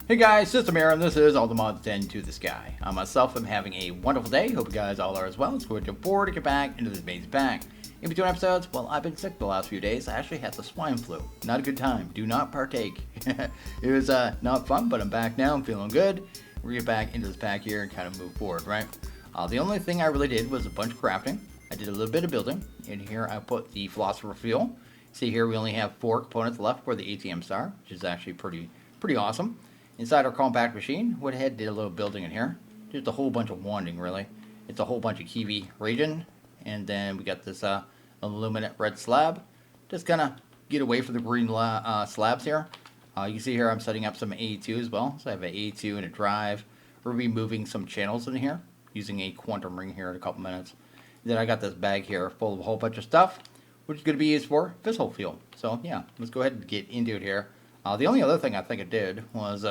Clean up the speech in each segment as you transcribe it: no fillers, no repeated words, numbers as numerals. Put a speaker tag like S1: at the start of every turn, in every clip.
S1: Hey guys, System here, and this is All the Mods 10 to the Sky. I myself am having a wonderful day. Hope you guys all are as well. It's looking forward to get back into this amazing pack. In between episodes, well, I've been sick the last few days. I actually had the swine flu. Not a good time. Do not partake. It was not fun, but I'm back now. I'm feeling good. We're going to get back into this pack here and kind of move forward, right? The only thing I really did was a bunch of crafting. I did a little bit of building. In here, I put the philosopher fuel. See here, we only have 4 components left for the ATM star, which is actually pretty awesome. Inside our compact machine, went ahead and did a little building in here. Just a whole bunch of wanding, really. It's a whole bunch of kiwi region. And then we got this illuminate red slab. Just kind of get away from the green slabs here. You can see here I'm setting up some A2 as well. So I have an A2 and a drive. We're going to be moving some channels in here using a quantum ring here in a couple minutes. Then I got this bag here full of a whole bunch of stuff, which is going to be used for Fissel fuel. So yeah, let's go ahead and get into it here. The only other thing I think I did was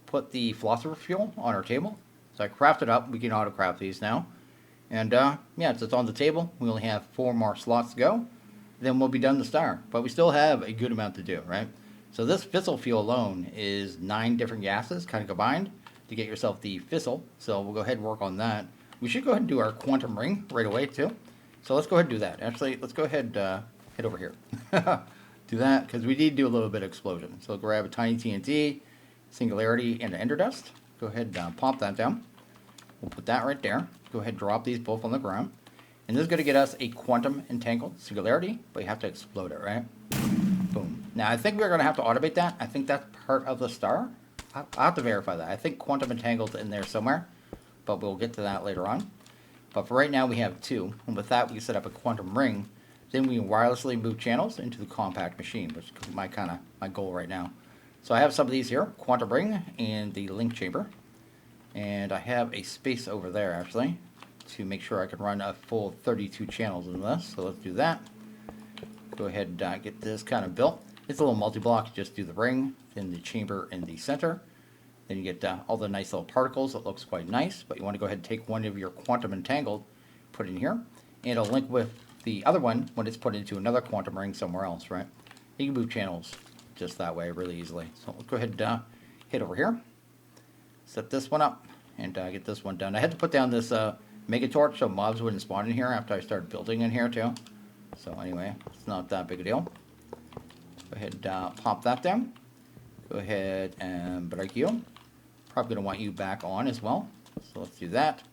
S1: put the philosopher fuel on our table. So I crafted up. We can auto craft these now. And yeah, it's on the table. We only have 4 more slots to go. Then we'll be done the star. But we still have a good amount to do, right? So this Fissel fuel alone is 9 different gases kind of combined to get yourself the Fissel. So we'll go ahead and work on that. We should go ahead and do our quantum ring right away too. So let's go ahead and do that. Actually, let's go ahead and head over here. Do that, because we need to do a little bit of explosion. So grab a tiny TNT, singularity, and an ender dust. Go ahead and pop that down. We'll put that right there. Go ahead and drop these both on the ground. And this is going to get us a quantum entangled singularity, but you have to explode it, right? Boom. Now, I think we're going to have to automate that. I think that's part of the star. I'll have to verify that. I think quantum entangled in there somewhere, but we'll get to that later on. But for right now, we have 2. And with that, we can set up a quantum ring. Then we can wirelessly move channels into the compact machine, which is my goal right now. So I have some of these here, quantum ring and the link chamber. And I have a space over there, actually, to make sure I can run a full 32 channels in this. So let's do that. Go ahead and get this kind of built. It's a little multi-block. Just do the ring, then the chamber in the center. Then you get all the nice little particles. It looks quite nice, but you want to go ahead and take one of your quantum entangled, put it in here, and it'll link with the other one when it's put into another quantum ring somewhere else, right? You can move channels just that way really easily. So let's go ahead and hit over here, set this one up, and get this one done. I had to put down this mega torch so mobs wouldn't spawn in here after I started building in here too. So anyway, it's not that big a deal. Go ahead and pop that down. Go ahead and break you. Probably going to want you back on as well. So let's do that.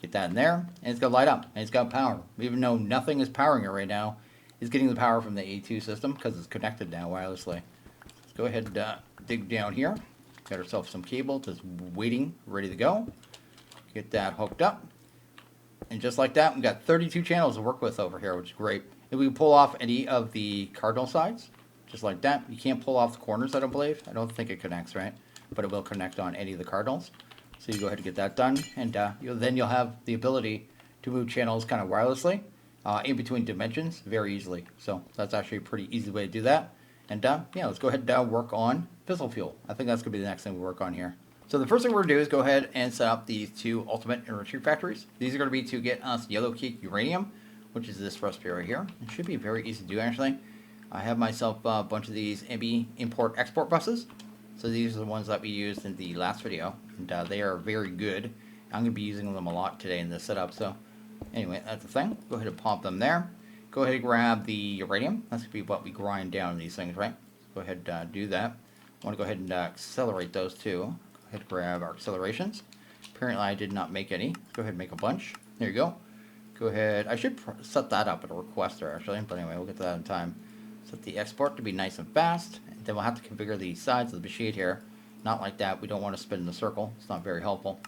S1: Get that in there, and it's going to light up, and it's got power. Even though nothing is powering it right now, it's getting the power from the A2 system because it's connected now wirelessly. Let's go ahead and dig down here. Got ourselves some cable just waiting, ready to go. Get that hooked up. And just like that, we've got 32 channels to work with over here, which is great. If we can pull off any of the cardinal sides, just like that. You can't pull off the corners, I don't believe. I don't think it connects, right? But it will connect on any of the cardinals. So you go ahead and get that done, and then you'll have the ability to move channels kind of wirelessly in between dimensions very easily. So that's actually a pretty easy way to do that. And yeah, let's go ahead and work on Fissel fuel. I think that's going to be the next thing we work on here. So the first thing we're going to do is go ahead and set up these 2 ultimate enrichment factories. These are going to be to get us yellow cake uranium, which is this recipe right here. It should be very easy to do, actually. I have myself a bunch of these MB import-export buses. So these are the ones that we used in the last video, and they are very good. I'm going to be using them a lot today in this setup. So anyway, that's the thing. Go ahead and pop them there. Go ahead and grab the uranium. That's going to be what we grind down in these things, right? Go ahead and do that. I want to go ahead and accelerate those too. Go ahead and grab our accelerations. Apparently I did not make any. Go ahead and make a bunch. There you go. Go ahead. I should set that up at a requester actually, but anyway, we'll get to that in time. Set the export to be nice and fast. Then we'll have to configure the sides of the machine here. Not like that. We don't want to spin in a circle. It's not very helpful.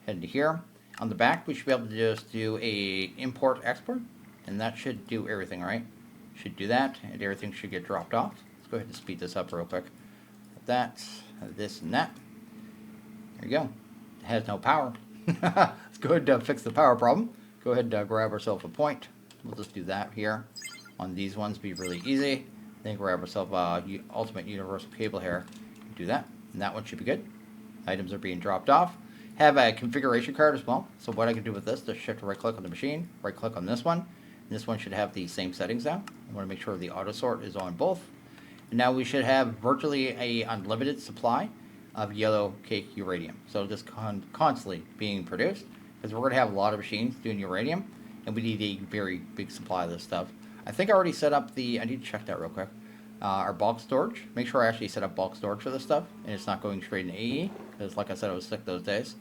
S1: Head into here. On the back, we should be able to just do a import-export. And that should do everything, right? Should do that, and everything should get dropped off. Let's go ahead and speed this up real quick. That, this, and that. There you go. It has no power. Let's go ahead and fix the power problem. Go ahead and grab ourselves a point. We'll just do that here. On these ones, be really easy. Then grab ourselves ultimate universal cable here. Do that, and that one should be good. Items are being dropped off. Have a configuration card as well. So what I can do with this, just shift right click on the machine, right click on this one. And this one should have the same settings now. I want to make sure the auto sort is on both. And now we should have virtually a unlimited supply of yellow cake uranium. So just constantly being produced, because we're going to have a lot of machines doing uranium, and we need a very big supply of this stuff. I think I already set up I need to check that real quick. Our bulk storage. Make sure I actually set up bulk storage for this stuff, and it's not going straight into AE, because like I said, I was sick those days.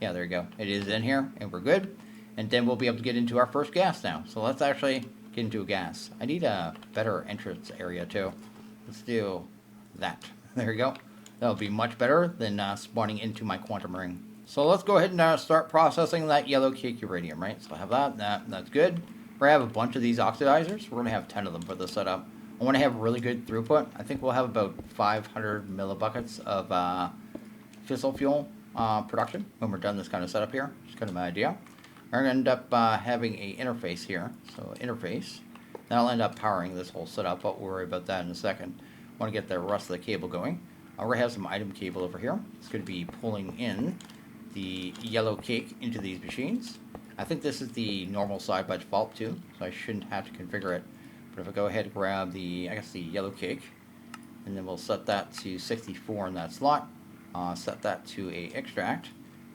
S1: Yeah, there you go. It is in here, and we're good. And then we'll be able to get into our first gas now. So let's actually get into a gas. I need a better entrance area too. Let's do that. There you go. That'll be much better than spawning into my quantum ring. So let's go ahead and start processing that yellow cake uranium, right? So I have that's good. We're going to have a bunch of these oxidizers. We're going to have 10 of them for the setup. I want to have really good throughput. I think we'll have about 500 millibuckets of fissile fuel production when we're done this kind of setup here. Just kind of my idea. We're going to end up having a interface here. So interface. That'll end up powering this whole setup, but we'll worry about that in a second. I want to get the rest of the cable going. We're going to have some item cable over here. It's going to be pulling in the yellow cake into these machines. I think this is the normal side by default too, so I shouldn't have to configure it. But if I go ahead and grab the yellow cake, and then we'll set that to 64 in that slot, set that to a extract,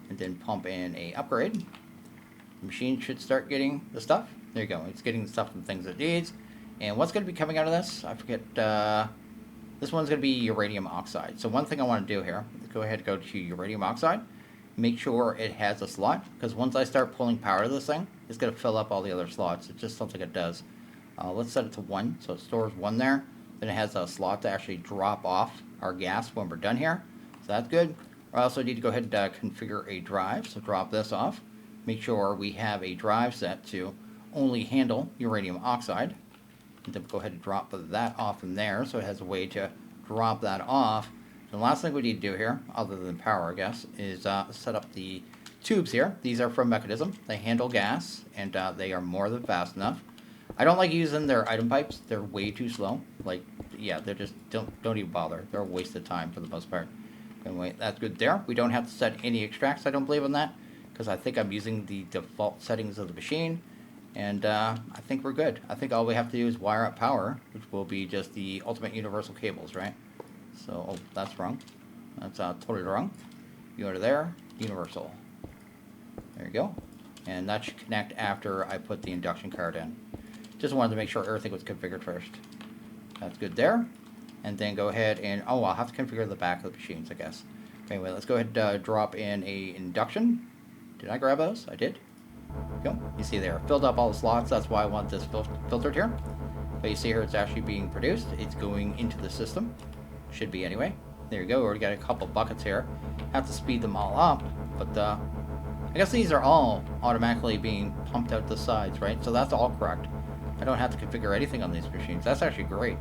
S1: and then pump in a upgrade. The machine should start getting the stuff. There you go. It's getting the stuff and things it needs. And what's going to be coming out of this? I forget. This one's going to be uranium oxide. So one thing I want to do here, go ahead and go to uranium oxide. Make sure it has a slot, because once I start pulling power to this thing, it's going to fill up all the other slots. It's just something it does. Let's set it to 1, so it stores 1 there. Then it has a slot to actually drop off our gas when we're done here. So that's good. I also need to go ahead and configure a drive, so drop this off. Make sure we have a drive set to only handle uranium oxide. And then go ahead and drop that off in there, so it has a way to drop that off. The last thing we need to do here, other than power, I guess, is set up the tubes here. These are from Mechanism. They handle gas, and they are more than fast enough. I don't like using their item pipes. They're way too slow. Like, yeah, they're just, don't even bother. They're a waste of time for the most part. Anyway, that's good there. We don't have to set any extracts, I don't believe, on that, because I think I'm using the default settings of the machine. And I think we're good. I think all we have to do is wire up power, which will be just the ultimate universal cables, right? So, oh, that's wrong. That's totally wrong. You go to there, universal. There you go. And that should connect after I put the induction card in. Just wanted to make sure everything was configured first. That's good there. And then go ahead and, oh, I'll have to configure the back of the machines, I guess. Anyway, let's go ahead and drop in a induction. Did I grab those? I did. Go. You see there, filled up all the slots. That's why I want this filtered here. But you see here, it's actually being produced. It's going into the system. Should be anyway. There you go. We already got a couple buckets here. Have to speed them all up, but I guess these are all automatically being pumped out the sides, right? So that's all correct. I don't have to configure anything on these machines. That's actually great.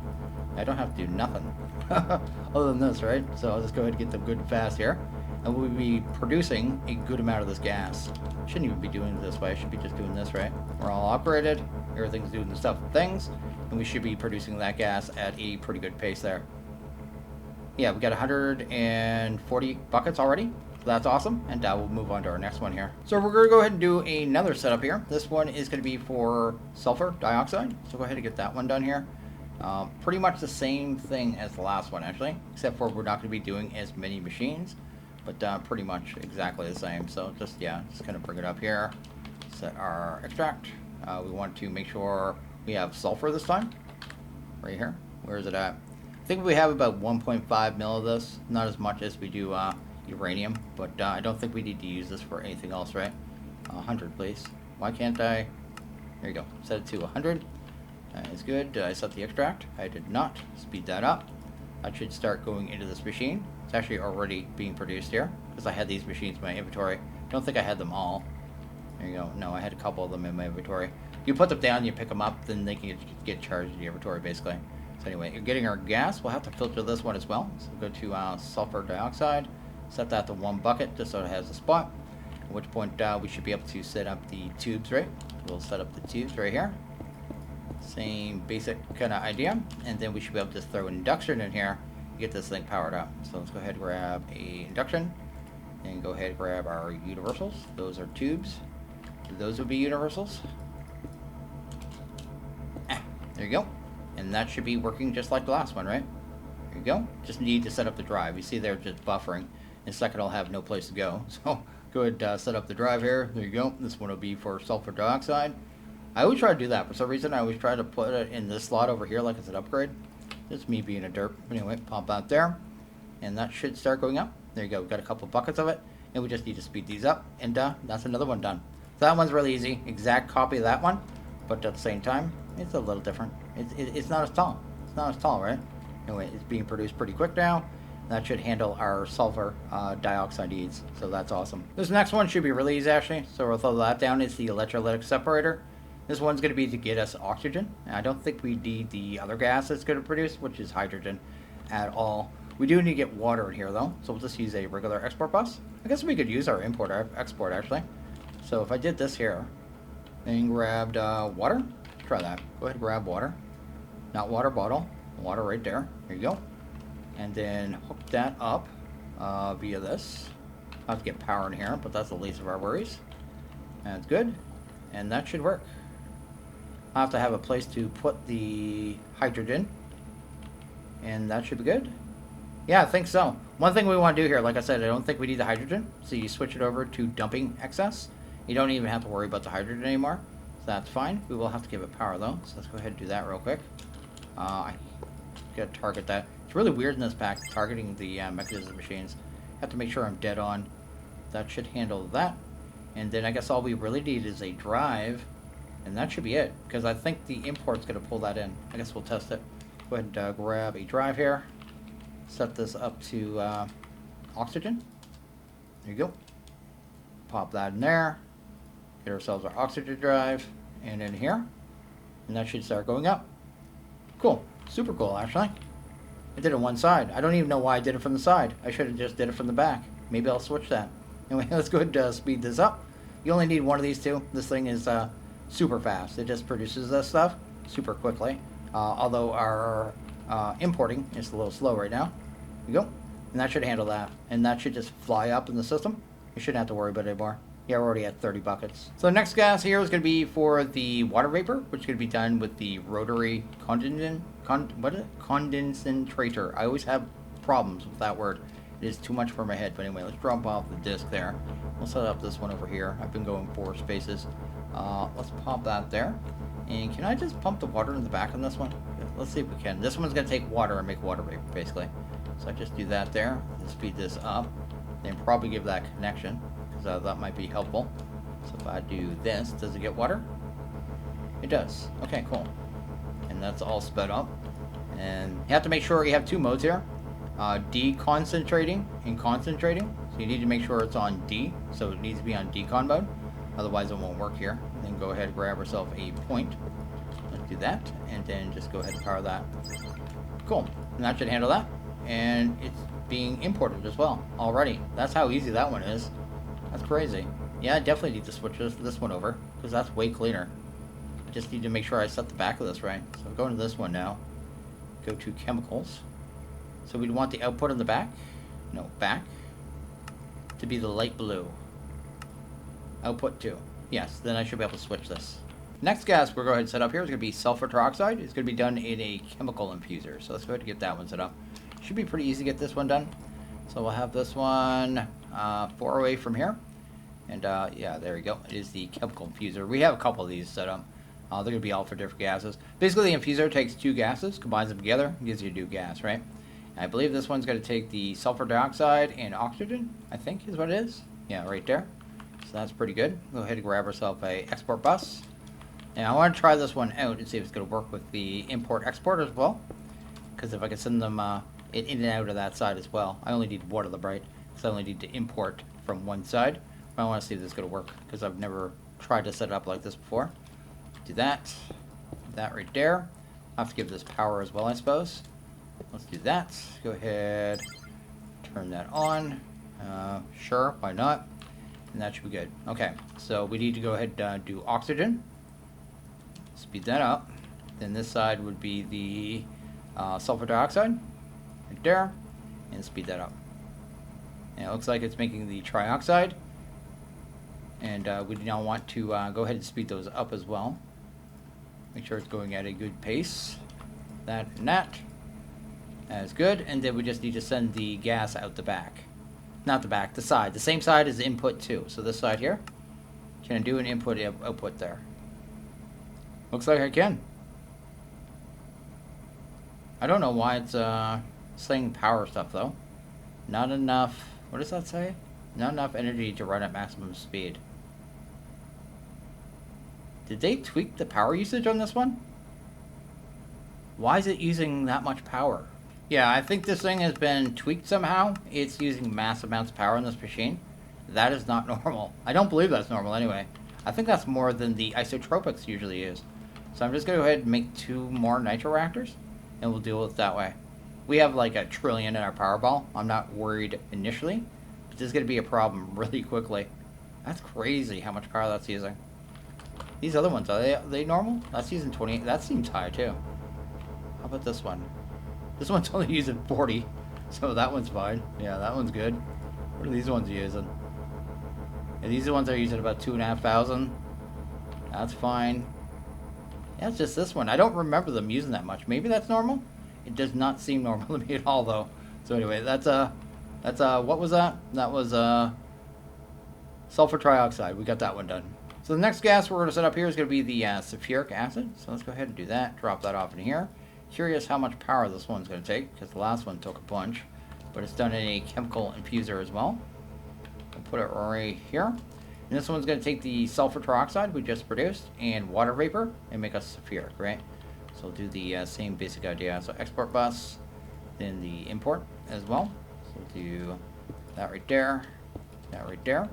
S1: I don't have to do nothing other than this, right? So I'll just go ahead and get them good and fast here, and we'll be producing a good amount of this gas. Shouldn't even be doing it this way. I should be just doing this, right? We're all operated. Everything's doing the stuff and things, and we should be producing that gas at a pretty good pace there. Yeah, we got 140 buckets already. So that's awesome, and we'll move on to our next one here. So we're going to go ahead and do another setup here. This one is going to be for sulfur dioxide. So go ahead and get that one done here. Pretty much the same thing as the last one, actually, except for we're not going to be doing as many machines, but pretty much exactly the same. So just kind of bring it up here, set our extract. We want to make sure we have sulfur this time, right here. Where is it at? I think we have about 1.5 mil of this, not as much as we do uranium, but I don't think we need to use this for anything else, right? 100, please. Why can't I? There you go. Set it to 100. That is good. Did I set the extract? I did not. Speed that up. That should start going into this machine. It's actually already being produced here, because I had these machines in my inventory. I don't think I had them all. There you go. No, I had a couple of them in my inventory. You put them down, you pick them up, then they can get charged in your inventory, basically. So anyway, you're getting our gas. We'll have to filter this one as well. So go to sulfur dioxide. Set that to 1 bucket just so it has a spot. At which point we should be able to set up the tubes, right? We'll set up the tubes right here. Same basic kind of idea. And then we should be able to just throw an induction in here to get this thing powered up. So let's go ahead and grab a induction. And go ahead and grab our universals. Those are tubes. Those would be universals. There you go. And that should be working just like the last one, right? There you go. Just need to set up the drive. You see they're just buffering. In a second I'll have no place to go. So go ahead, set up the drive here. There you go. This one will be for sulfur dioxide. I always try to do that. For some reason I always try to put it in this slot over here like it's an upgrade. Just me being a derp. Anyway, pop that there. And that should start going up. There you go. We've got a couple buckets of it. And we just need to speed these up. And that's another one done. So that one's really easy. Exact copy of that one. But at the same time, it's a little different. It's not as tall. It's not as tall, right? Anyway, it's being produced pretty quick now. That should handle our sulfur dioxide needs. So that's awesome. This next one should be really easy, actually. So we'll throw that down. It's the electrolytic separator. This one's going to be to get us oxygen. And I don't think we need the other gas it's going to produce, which is hydrogen, at all. We do need to get water in here, though. So we'll just use a regular export bus. I guess we could use our import export, actually. So if I did this here and grabbed water, try that. Go ahead and grab water. Not water bottle. Water right there. There you go. And then hook that up via this. I'll have to get power in here, but that's the least of our worries. That's good. And that should work. I'll have to have a place to put the hydrogen. And that should be good. Yeah, I think so. One thing we want to do here, like I said, I don't think we need the hydrogen. So you switch it over to dumping excess. You don't even have to worry about the hydrogen anymore. So that's fine. We will have to give it power, though. So let's go ahead and do that real quick. I got to target that. It's really weird in this pack, targeting the mechanism machines. Have to make sure I'm dead on. That should handle that. And then I guess all we really need is a drive. And that should be it. Because I think the import's going to pull that in. I guess we'll test it. Go ahead and grab a drive here. Set this up to oxygen. There you go. Pop that in there. Get ourselves our oxygen drive. And in here. And that should start going up. Cool. Super cool, actually. I did it one side. I don't even know why I did it from the side. I should have just did it from the back. Maybe I'll switch that. Anyway, let's go ahead and speed this up. You only need one of these two. This thing is super fast. It just produces this stuff super quickly. Although our importing is a little slow right now. There you go. And that should handle that. And that should just fly up in the system. You shouldn't have to worry about it anymore. Yeah, we're already at 30 buckets. So the next gas here is going to be for the water vapor, which is going to be done with the rotary condensator. I always have problems with that word. It is too much for my head. But anyway, let's drop off the disc there. We'll set up this one over here. I've been going 4 spaces. Let's pop that there. And can I just pump the water in the back on this one? Let's see if we can. This one's going to take water and make water vapor, basically. So I just do that there. Let's speed this up. Then probably give that connection. That might be helpful. So if I do this, does it get water? It does. Okay, cool. And that's all sped up. And you have to make sure you have 2 modes here. Deconcentrating and concentrating. So you need to make sure it's on D. So it needs to be on decon mode. Otherwise it won't work here. And then go ahead and grab ourselves a point. Let's do that. And then just go ahead and power that. Cool. And that should handle that. And it's being imported as well already. That's how easy that one is. That's crazy. Yeah, I definitely need to switch this one over, because that's way cleaner. I just need to make sure I set the back of this right. So I'm going to this one now. Go to chemicals. So we'd want the output on the back. No, back. To be the light blue. Output 2. Yes, then I should be able to switch this. Next gas we're going to go ahead and set up here is going to be sulfur trioxide. It's going to be done in a chemical infuser. So let's go ahead and get that one set up. Should be pretty easy to get this one done. So we'll have this one 4 away from here. And yeah, there we go. It is the chemical infuser. We have a couple of these set up. They're going to be all for different gases. Basically, the infuser takes 2 gases, combines them together, and gives you a new gas, right? And I believe this one's going to take the sulfur dioxide and oxygen, I think is what it is. Yeah, right there. So that's pretty good. Go ahead and grab ourselves a export bus. And I want to try this one out and see if it's going to work with the import-export as well. Because if I can send them it in and out of that side as well. I only need one of the bright, because I only need to import from one side. But I want to see if this is going to work, because I've never tried to set it up like this before. Do that. That right there. I'll have to give this power as well, I suppose. Let's do that. Go ahead. Turn that on. Sure, why not? And that should be good. Okay, so we need to go ahead and do oxygen. Speed that up. Then this side would be the sulfur dioxide. Right there. And speed that up. And it looks like it's making the trioxide. And we now want to go ahead and speed those up as well. Make sure it's going at a good pace. That and that. That's good. And then we just need to send the gas out the back. Not the back, the side. The same side as the input too. So this side here. Can I do an input output there? Looks like I can. I don't know why it's saying power stuff though. Not enough. What does that say? Not enough energy to run at maximum speed. Did they tweak the power usage on this one? Why is it using that much power? Yeah, I think this thing has been tweaked somehow. It's using massive amounts of power in this machine. That is not normal. I don't believe that's normal anyway. I think that's more than the isotropics usually use. So I'm just going to go ahead and make 2 more nitro reactors, and we'll deal with it that way. We have like 1 trillion in our power ball. I'm not worried initially, but this is going to be a problem really quickly. That's crazy how much power that's using. These other ones, are they normal? That's using 28. That seems high too. How about this one? This one's only using 40, so that one's fine. Yeah, that one's good. What are these ones using? And these ones are using about 2,500. That's fine. Yeah, it's just this one. I don't remember them using that much. Maybe that's normal? It does not seem normal to me at all, though. So anyway, that's what was that? That was sulfur trioxide. We got that one done. So the next gas we're going to set up here is going to be the sulfuric acid. So let's go ahead and do that. Drop that off in here. Curious how much power this one's going to take, because the last one took a bunch. But it's done in a chemical infuser as well. We'll put it right here. And this one's going to take the sulfur trioxide we just produced and water vapor and make us sulfuric, right? So we'll do the same basic idea. So export bus, then the import as well. So we'll do that right there, that right there.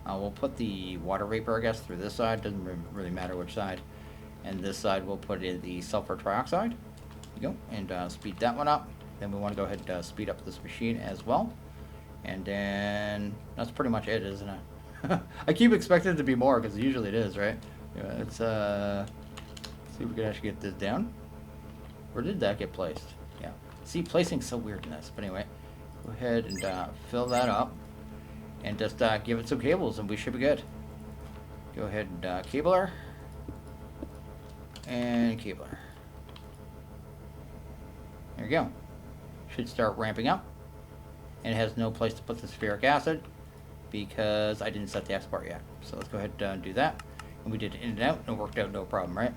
S1: We'll put the water vapor, I guess, through this side. Doesn't really matter which side. And this side we'll put in the sulfur trioxide. There you go. And speed that one up. Then we want to go ahead and speed up this machine as well. And then that's pretty much it, isn't it? I keep expecting it to be more, because usually it is, right? Yeah, let's see if we can actually get this down. Where did that get placed? Yeah. See, placing's so weird in this. But anyway, go ahead and fill that up. And just give it some cables, and we should be good. Go ahead and cabler. And cabler. There you go. Should start ramping up. And it has no place to put the sulfuric acid, because I didn't set the export yet. So let's go ahead and do that. And we did it in and out, and it worked out no problem, right?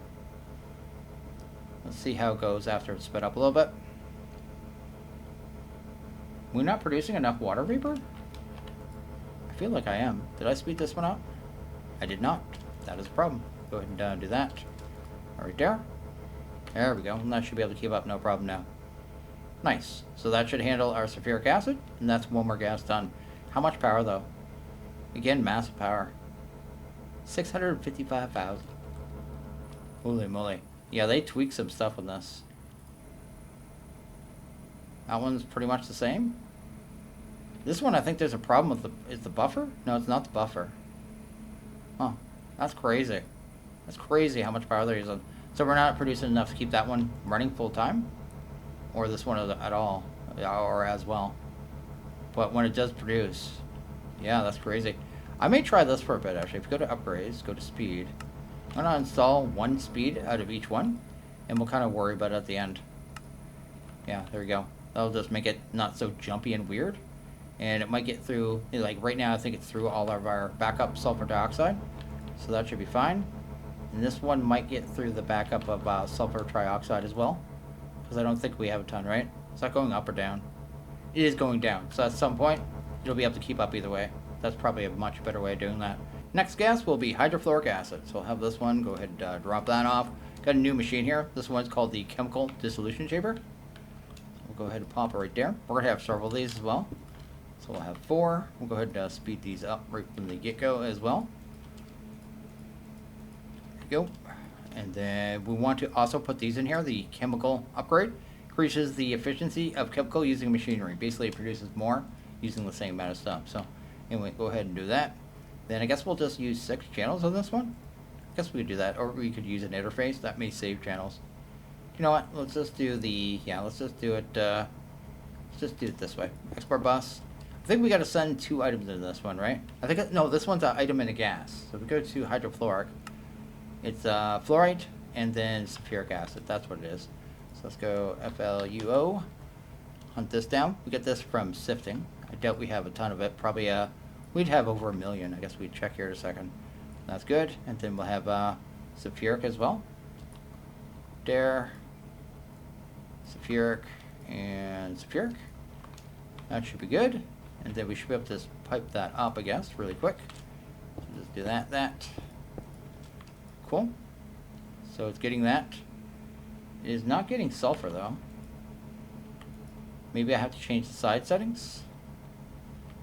S1: Let's see how it goes after it's sped up a little bit. We're not producing enough water vapor? I feel like I am. Did I speed this one up? I did not. That is a problem. Go ahead and do that. Right there. There we go. And that should be able to keep up no problem now. Nice. So that should handle our sulfuric acid, and that's 1 more gas done. How much power, though? Again, massive power. 655,000. Holy moly. Yeah, they tweaked some stuff on this. That one's pretty much the same. This one, I think there's a problem with is the buffer? No, it's not the buffer. Huh. That's crazy. That's crazy how much power they're using. So we're not producing enough to keep that one running full time? Or this one at all, or as well. But when it does produce, yeah, that's crazy. I may try this for a bit, actually. If you go to upgrades, go to speed. I'm going to install 1 speed out of each one, and we'll kind of worry about it at the end. Yeah, there we go. That'll just make it not so jumpy and weird. And it might get through, like right now I think it's through all of our backup sulfur dioxide. So that should be fine. And this one might get through the backup of sulfur trioxide as well. Because I don't think we have a ton, right? Is that going up or down? It is going down. So at some point, it'll be able to keep up either way. That's probably a much better way of doing that. Next gas will be hydrofluoric acid. So I'll have this one. Go ahead and drop that off. Got a new machine here. This one's called the chemical dissolution chamber. We'll go ahead and pop it right there. We're going to have several of these as well. So we'll have 4. We'll go ahead and speed these up right from the get-go as well. There you go. And then we want to also put these in here. The chemical upgrade increases the efficiency of chemical using machinery. Basically, it produces more using the same amount of stuff. So anyway, go ahead and do that. Then I guess we'll just use 6 channels on this one. I guess we could do that, or we could use an interface. That may save channels. You know what? Let's just do the, let's just do it this way. Export bus. I think we got to send 2 items into this one, right? I think, no, this one's an item in a gas. So if we go to hydrofluoric, it's fluorite and then sulfuric acid. That's what it is. So let's go FLUO. hunt this down. We get this from sifting. I doubt we have a ton of it. Probably we'd have over 1 million. I guess we'd check here in a second. That's good. And then we'll have Sulfuric as well. There. Sulfuric and Sulfuric. That should be good. And then we should be able to just pipe that up, I guess, really quick. So just do that. Cool. So it's getting that. It is not getting sulfur though. Maybe I have to change the side settings.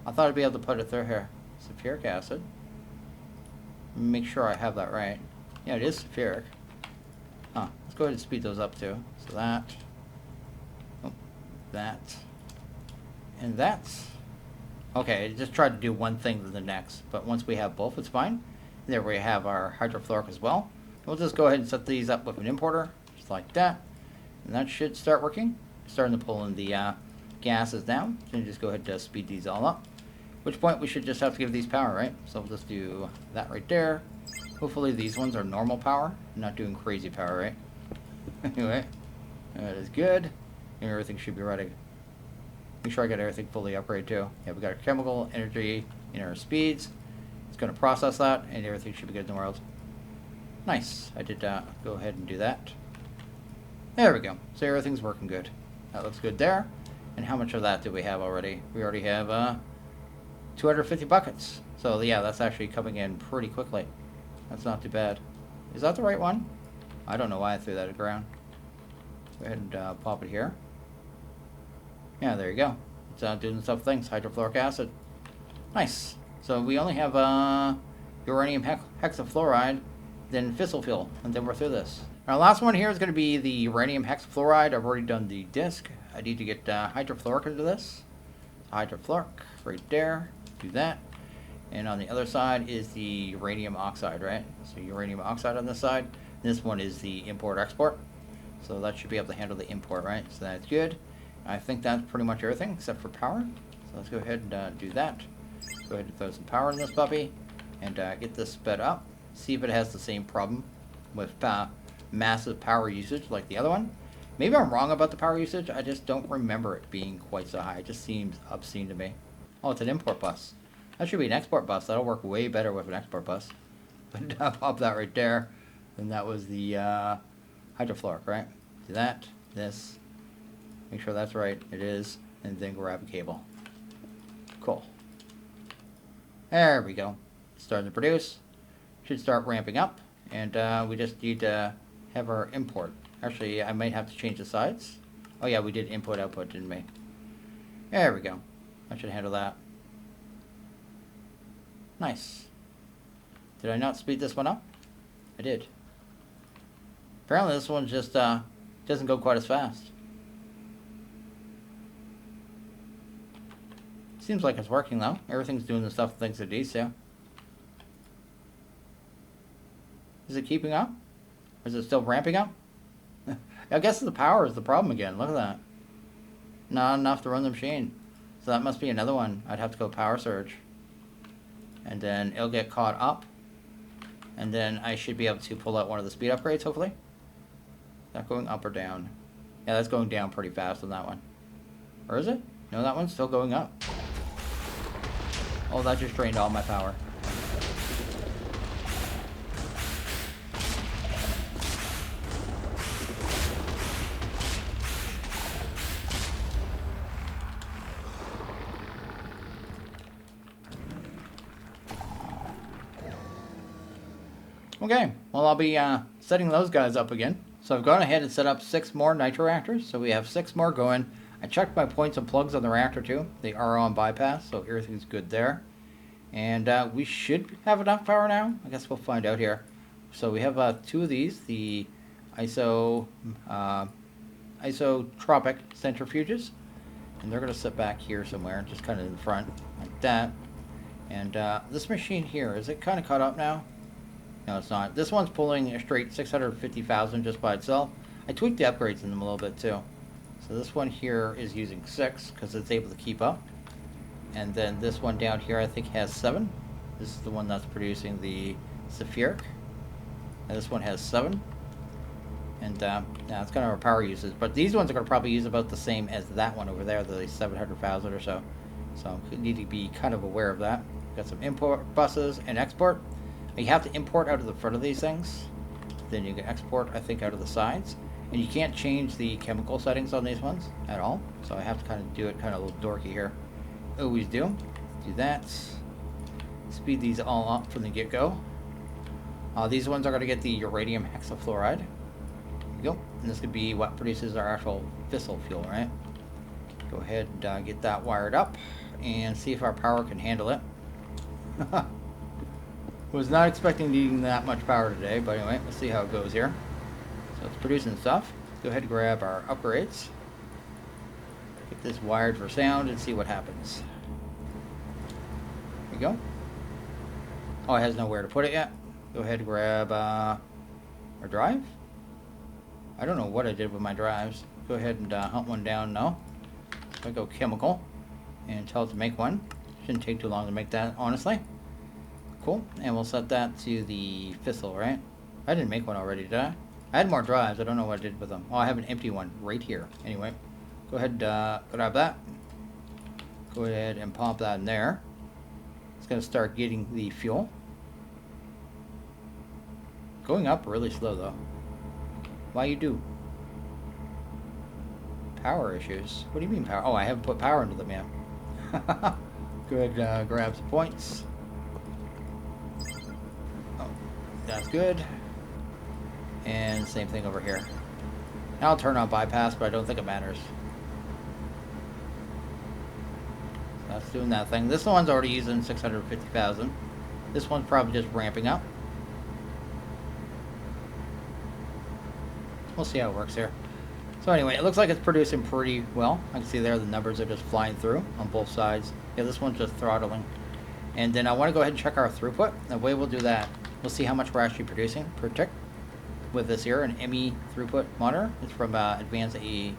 S1: I thought I'd be able to put it through here. Sulfuric acid. Make sure I have that right. Yeah, it is sulfuric. Let's go ahead and speed those up too. So that. Oh, that. And that's. Okay, I just tried to do one thing to the next. But once we have both, it's fine. And there we have our hydrofluoric as well. We'll just go ahead and set these up with an importer. Just like that. And that should start working. Starting to pull in the gases down. So you just go ahead and speed these all up. At which point we should just have to give these power, right? So we'll just do that right there. Hopefully these ones are normal power. I'm not doing crazy power, right? Anyway, that is good. And everything should be ready. Make sure I get everything fully upgraded too. Yeah, we got our chemical, energy, and our speeds. It's going to process that, and everything should be good in the world. Nice. I did go ahead and do that. There we go. So everything's working good. That looks good there. And how much of that do we have already? We already have 250 buckets. So yeah, that's actually coming in pretty quickly. That's not too bad. Is that the right one? I don't know why I threw that at the ground. Go ahead and pop it here. Yeah, there you go. It's doing stuff things. Hydrofluoric acid. Nice. So we only have uranium hexafluoride, then fissile fuel, and then we're through this. Our last one here is going to be the uranium hexafluoride. I've already done the disc. I need to get hydrofluoric into this. Hydrofluoric right there. Do that. And on the other side is the uranium oxide, right? So uranium oxide on this side. This one is the import-export. So that should be able to handle the import, right? So that's good. I think that's pretty much everything except for power. So let's go ahead and do that. Go ahead and throw some power in this puppy and get this sped up. See if it has the same problem with massive power usage like the other one. Maybe I'm wrong about the power usage. I just don't remember it being quite so high. It just seems obscene to me. Oh, it's an import bus. That should be an export bus. That'll work way better with an export bus. But pop that right there. And that was the hydrofluoric, right? Do that, this. Make sure that's right. It is. And then grab a cable. Cool. There we go. Starting to produce. Should start ramping up. And we just need to have our import. Actually, I might have to change the sides. Oh yeah, we did input output, didn't we? There we go. I should handle that. Nice. Did I not speed this one up? I did. Apparently this one just doesn't go quite as fast. Seems like it's working though. Everything's doing the stuff things it needs to. Is it keeping up? Or is it still ramping up? I guess the power is the problem again. Look at that. Not enough to run the machine. So that must be another one. I'd have to go power surge. And then it'll get caught up. And then I should be able to pull out one of the speed upgrades, hopefully. Is that going up or down? Yeah, that's going down pretty fast on that one. Or is it? No, that one's still going up. Oh, that just drained all my power. Okay, well I'll be setting those guys up again. So I've gone ahead and set up 6 more nitro reactors. So we have 6 more going. I checked my points and plugs on the reactor too. They are on bypass, so everything's good there. And we should have enough power now. I guess we'll find out here. So we have 2 of these, the isotropic centrifuges. And they're going to sit back here somewhere, just kind of in front, like that. And this machine here, is it kind of caught up now? No, it's not. This one's pulling a straight 650,000 just by itself. I tweaked the upgrades in them a little bit too. So this one here is using 6 because it's able to keep up. And then this one down here I think has 7. This is the one that's producing the Sulfuric. And this one has 7. And yeah, that's kind of our power uses. But these ones are going to probably use about the same as that one over there, the 700,000 or so. So you need to be kind of aware of that. Got some import buses and export. You have to import out of the front of these things. Then you can export, I think, out of the sides. And you can't change the chemical settings on these ones at all. So I have to kind of do it kind of a little dorky here. Always do. Do that. Speed these all up from the get-go. These ones are going to get the uranium hexafluoride. There you go. And this could be what produces our actual fissile fuel, right? Go ahead and get that wired up and see if our power can handle it. Was not expecting needing that much power today, but anyway, let's see how it goes here. So it's producing stuff. Go ahead and grab our upgrades. Get this wired for sound and see what happens. There we go. Oh, it has nowhere to put it yet. Go ahead and grab our drive. I don't know what I did with my drives. Go ahead and hunt one down now. So I go chemical and tell it to make one. Shouldn't take too long to make that, honestly. Cool. And we'll set that to the Fissel, right? I didn't make one already, did I? I had more drives. I don't know what I did with them. Oh, I have an empty one right here. Anyway, go ahead and grab that. Go ahead and pop that in there. It's going to start getting the fuel. Going up really slow, though. Why you do? Power issues. What do you mean power? Oh, I haven't put power into them yet. Go ahead, grab some points. Oh, that's good. And same thing over here. Now I'll turn on bypass, but I don't think it matters. That's doing that thing. This one's already using 650,000. This one's probably just ramping up. We'll see how it works here. So anyway, it looks like it's producing pretty well. I can see there the numbers are just flying through on both sides. Yeah, this one's just throttling. And then I want to go ahead and check our throughput. The way we'll do that, we'll see how much we're actually producing per tick with this here, an ME throughput monitor. It's from Advanced AE.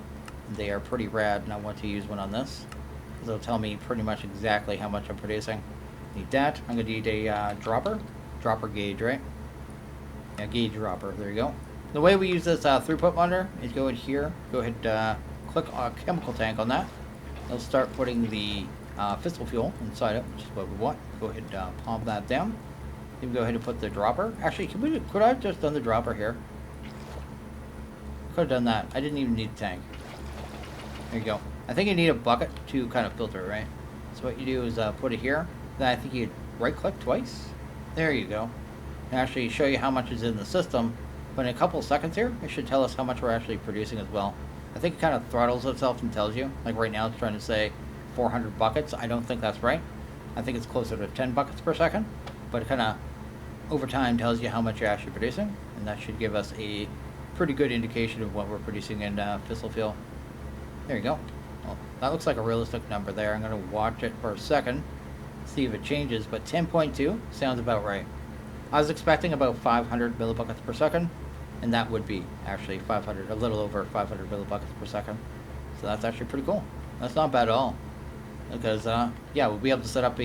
S1: They are pretty rad, and I want to use one on this. Because it'll tell me pretty much exactly how much I'm producing. Need that. I'm going to need a dropper gauge, right? Yeah, gauge dropper. There you go. The way we use this throughput monitor is go in here, go ahead and click on chemical tank on that. It'll start putting the fissile fuel inside it, which is what we want. Go ahead and pump that down. Then go ahead and put the dropper. Actually, could I have just done the dropper here? Could have done that. I didn't even need a tank. There you go. I think you need a bucket to kind of filter it, right? So what you do is put it here. Then I think you right click twice. There you go. And actually show you how much is in the system. But in a couple of seconds here, it should tell us how much we're actually producing as well. I think it kind of throttles itself and tells you. Like right now it's trying to say 400 buckets. I don't think that's right. I think it's closer to 10 buckets per second. But it kind of, over time, tells you how much you're actually producing. And that should give us a pretty good indication of what we're producing in fissile fuel. There you go. Well, that looks like a realistic number there. I'm going to watch it for a second, see if it changes. But 10.2 sounds about right. I was expecting about 500 millibuckets per second, and that would be actually 500, a little over 500 millibuckets per second. So that's actually pretty cool. That's not bad at all, because yeah, we'll be able to set up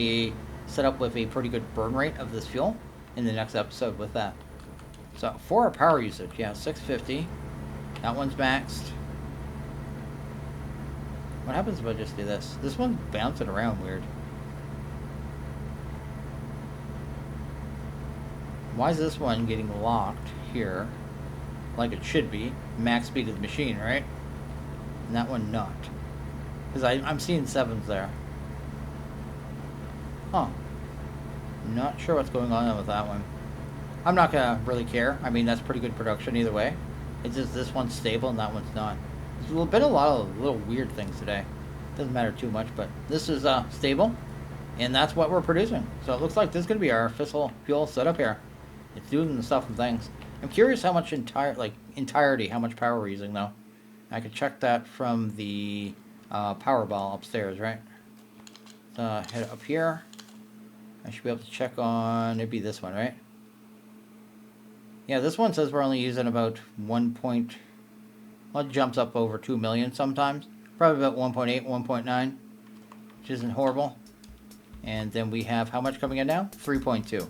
S1: with a pretty good burn rate of this fuel in the next episode with that. So for our power usage, yeah, 650. That one's maxed. What happens if I just do this? This one's bouncing around weird. Why is this one getting locked here like it should be? Max speed of the machine, right? And that one not. Because I'm seeing 7s there. Huh. Not sure what's going on with that one. I'm not going to really care. I mean, that's pretty good production either way. It's just this one's stable and that one's not. There's been a lot of little weird things today. Doesn't matter too much, but this is stable. And that's what we're producing. So it looks like this is going to be our fissile fuel setup here. It's doing the stuff and things. I'm curious how much entirety, how much power we're using though. I could check that from the power ball upstairs, right? Head up here. I should be able to check on, it'd be this one, right? Yeah, this one says we're only using about well, it jumps up over 2 million sometimes. Probably about 1.8, 1.9, which isn't horrible. And then we have how much coming in now? 3.2.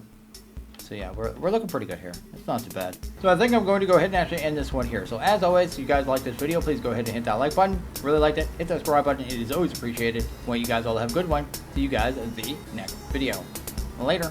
S1: So yeah, we're looking pretty good here. It's not too bad. So I think I'm going to go ahead and actually end this one here. So as always, if you guys like this video, please go ahead and hit that like button. Really liked it. Hit that subscribe button. It is always appreciated. I want you guys all to have a good one. See you guys in the next video. Later.